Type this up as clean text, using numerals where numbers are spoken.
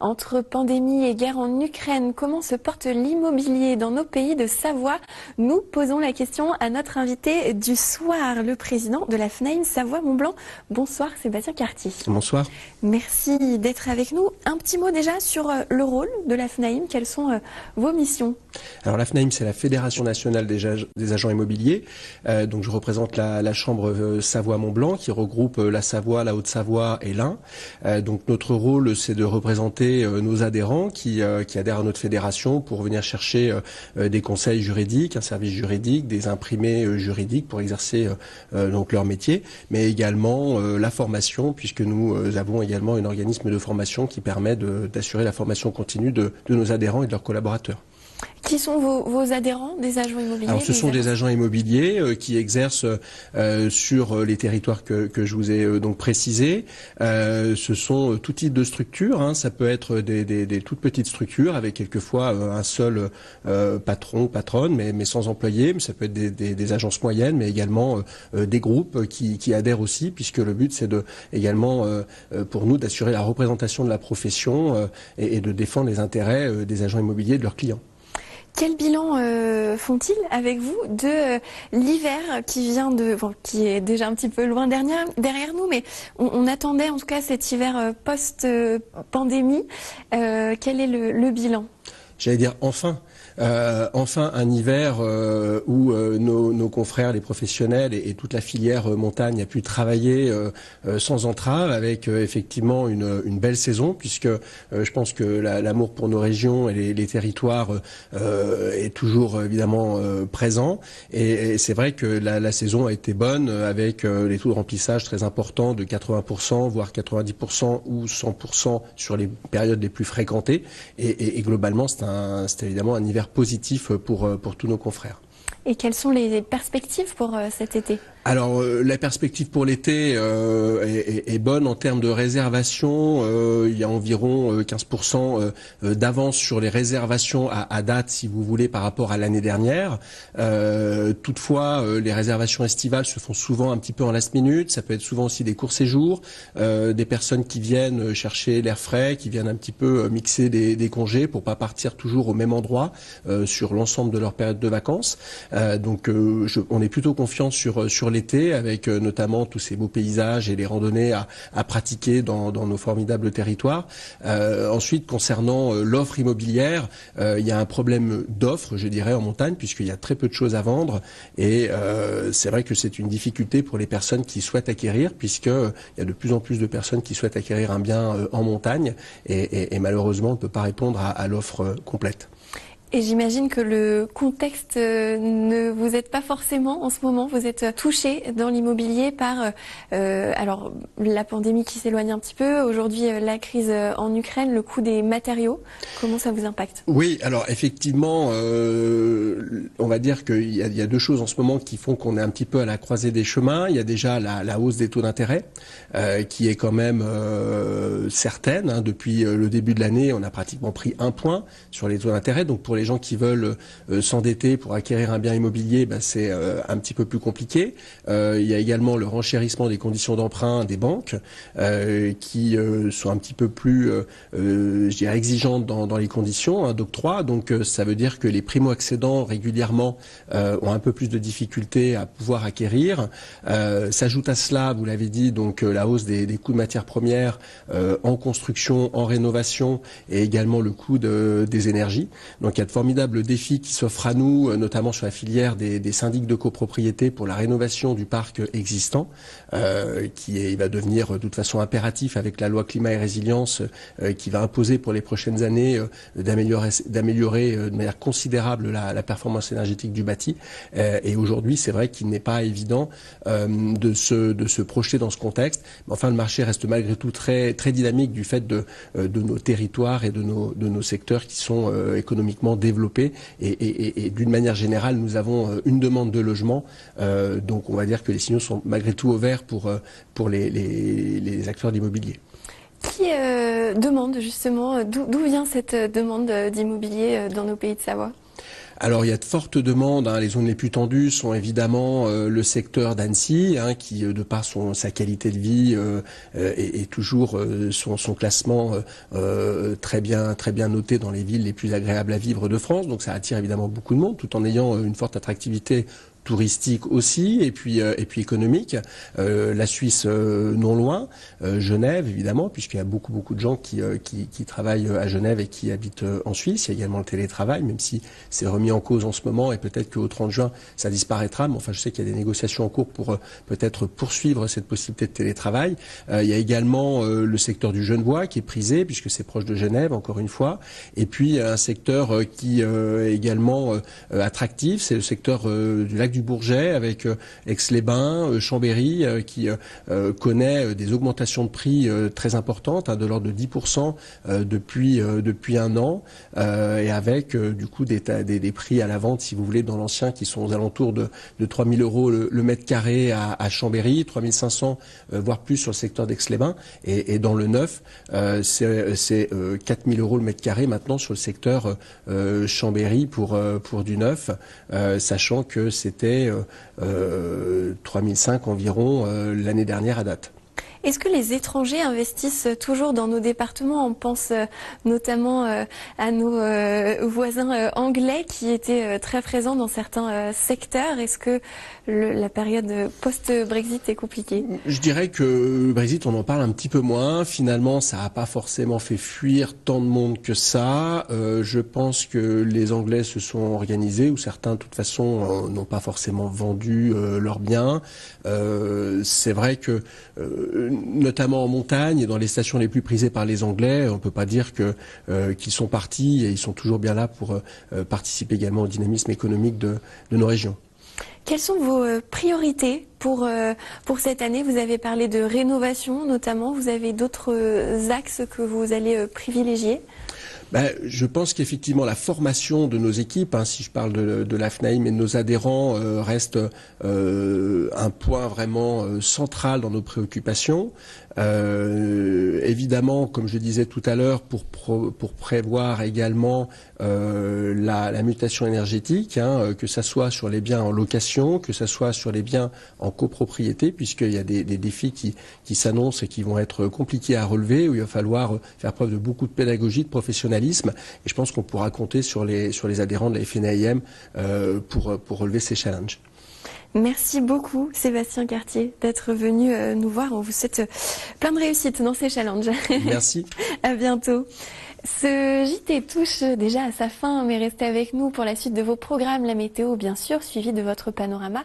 Entre pandémie et guerre en Ukraine, comment se porte l'immobilier dans nos pays de Savoie? Nous posons la question à notre invité du soir, le président de la FNAIM Savoie-Mont-Blanc. Bonsoir Sébastien Cartier. Bonsoir. Merci d'être avec nous. Un petit mot déjà sur le rôle de la FNAIM. Quelles sont vos missions? Alors la FNAIM, c'est la Fédération nationale des agents immobiliers. Donc je représente la chambre Savoie-Mont-Blanc qui regroupe la Savoie, la Haute-Savoie et l'Ain. Donc notre rôle, c'est de représenter nos adhérents qui adhèrent à notre fédération pour venir chercher des conseils juridiques, un service juridique, des imprimés juridiques pour exercer donc leur métier, mais également la formation, puisque nous avons également un organisme de formation qui permet d'assurer la formation continue de nos adhérents et de leurs collaborateurs. Qui sont vos adhérents des agents immobiliers? Alors ce sont des agents immobiliers qui exercent sur les territoires que je vous ai donc précisés. Ce sont tout type de structures, hein. Ça peut être des toutes petites structures avec quelquefois un seul patron ou patronne, mais sans employés. Ça peut être des agences moyennes, mais également des groupes qui adhèrent aussi, puisque le but c'est également pour nous d'assurer la représentation de la profession et de défendre les intérêts des agents immobiliers et de leurs clients. Quel bilan font-ils avec vous de l'hiver qui est déjà un petit peu loin derrière nous, mais on attendait en tout cas cet hiver post-pandémie. Quel est le bilan? J'allais dire enfin un hiver où nos confrères, les professionnels et toute la filière montagne a pu travailler sans entrave, avec effectivement une belle saison, puisque je pense que l'amour pour nos régions et les territoires est toujours évidemment présent. Et c'est vrai que la saison a été bonne, avec les taux de remplissage très importants de 80%, voire 90% ou 100% sur les périodes les plus fréquentées. Et globalement, c'est évidemment un hiver positif pour tous nos confrères. Et quelles sont les perspectives pour cet été? Alors la perspective pour l'été est bonne en termes de réservation. Il y a environ 15% d'avance sur les réservations à date, si vous voulez, par rapport à l'année dernière. Toutefois, les réservations estivales se font souvent un petit peu en last minute. Ça peut être souvent aussi des courts séjours, des personnes qui viennent chercher l'air frais, qui viennent un petit peu mixer des congés pour pas partir toujours au même endroit sur l'ensemble de leur période de vacances. Donc on est plutôt confiant sur l'été, avec notamment tous ces beaux paysages et les randonnées à pratiquer dans nos formidables territoires. Ensuite, concernant l'offre immobilière, il y a un problème d'offre, je dirais, en montagne, puisqu'il y a très peu de choses à vendre. Et c'est vrai que c'est une difficulté pour les personnes qui souhaitent acquérir, puisqu'il y a de plus en plus de personnes qui souhaitent acquérir un bien en montagne. Et malheureusement, on ne peut pas répondre à l'offre complète. Et j'imagine que le contexte ne vous aide pas forcément en ce moment. Vous êtes touché dans l'immobilier par alors la pandémie qui s'éloigne un petit peu, aujourd'hui la crise en Ukraine, le coût des matériaux. Comment ça vous impacte? Oui, alors effectivement, on va dire qu'il y a deux choses en ce moment qui font qu'on est un petit peu à la croisée des chemins. Il y a déjà la hausse des taux d'intérêt qui est quand même certaine. Hein. Depuis le début de l'année, on a pratiquement pris 1 point sur les taux d'intérêt. Donc pour les gens qui veulent s'endetter pour acquérir un bien immobilier, c'est un petit peu plus compliqué. Il y a également le renchérissement des conditions d'emprunt des banques qui sont un petit peu plus je dirais exigeantes dans les conditions d'octroi. Donc ça veut dire que les primo-accédants régulièrement ont un peu plus de difficultés à pouvoir acquérir. S'ajoute à cela, vous l'avez dit, donc la hausse des coûts de matières premières en construction, en rénovation, et également le coût des énergies. Donc il y a de formidables défis qui s'offrent à nous, notamment sur la filière des syndics de copropriété pour la rénovation du parc existant, qui va devenir de toute façon impératif avec la loi climat et résilience qui va imposer pour les prochaines années d'améliorer de manière considérable la performance énergétique du bâti. Et aujourd'hui, c'est vrai qu'il n'est pas évident de se projeter dans ce contexte. Mais enfin, le marché reste malgré tout très, très dynamique du fait de nos territoires et de nos secteurs qui sont économiquement développés. Et d'une manière générale, nous avons une demande de logement. Donc on va dire que les signaux sont malgré tout au vert pour les acteurs d'immobilier. Qui demande justement, d'où vient cette demande d'immobilier dans nos pays de Savoie? Alors il y a de fortes demandes. Les zones les plus tendues sont évidemment le secteur d'Annecy, qui de par sa qualité de vie est toujours son classement très bien noté dans les villes les plus agréables à vivre de France. Donc ça attire évidemment beaucoup de monde, tout en ayant une forte attractivité touristique aussi, et puis économique. La Suisse non loin, Genève évidemment, puisqu'il y a beaucoup de gens qui travaillent à Genève et qui habitent en Suisse. Il y a également le télétravail, même si c'est remis en cause en ce moment, et peut-être qu'au 30 juin ça disparaîtra. Mais enfin, je sais qu'il y a des négociations en cours pour peut-être poursuivre cette possibilité de télétravail. Il y a également le secteur du Genevois qui est prisé, puisque c'est proche de Genève, encore une fois. Et puis un secteur qui est également attractif, c'est le secteur du lac du Bourget, avec Aix-les-Bains, Chambéry, qui connaît des augmentations de prix très importantes, de l'ordre de 10% depuis un an, et avec du coup des prix à la vente, si vous voulez, dans l'ancien, qui sont aux alentours de 3 000 euros le mètre carré à Chambéry, 3 500 voire plus sur le secteur d'Aix-les-Bains, et dans le neuf, c'est 4 000 euros le mètre carré maintenant sur le secteur Chambéry pour du neuf, sachant que c'était 3 500 environ l'année dernière à date. Est-ce que les étrangers investissent toujours dans nos départements? On pense notamment à nos voisins anglais qui étaient très présents dans certains secteurs. Est-ce que la période post-Brexit est compliquée? Je dirais que le Brexit, on en parle un petit peu moins. Finalement, ça n'a pas forcément fait fuir tant de monde que ça. Je pense que les Anglais se sont organisés, ou certains, de toute façon, n'ont pas forcément vendu leurs biens. C'est vrai que notamment en montagne et dans les stations les plus prisées par les Anglais, on peut pas dire qu'ils sont partis, et ils sont toujours bien là pour participer également au dynamisme économique de nos régions. Quelles sont vos priorités pour cette année? Vous avez parlé de rénovation notamment, vous avez d'autres axes que vous allez privilégier? Je pense qu'effectivement la formation de nos équipes, si je parle de l'AFNAIM et de nos adhérents, reste un point vraiment central dans nos préoccupations. Évidemment, comme je disais tout à l'heure, pour prévoir également la mutation énergétique, que ça soit sur les biens en location, que ça soit sur les biens en copropriété, puisqu'il y a des défis qui s'annoncent et qui vont être compliqués à relever, où il va falloir faire preuve de beaucoup de pédagogie, de professionnalisme. Et je pense qu'on pourra compter sur les adhérents de la FNAIM pour relever ces challenges. Merci beaucoup Sébastien Cartier d'être venu nous voir. On vous souhaite plein de réussite dans ces challenges. Merci. À bientôt. Ce JT touche déjà à sa fin, mais restez avec nous pour la suite de vos programmes, la météo bien sûr, suivi de votre panorama.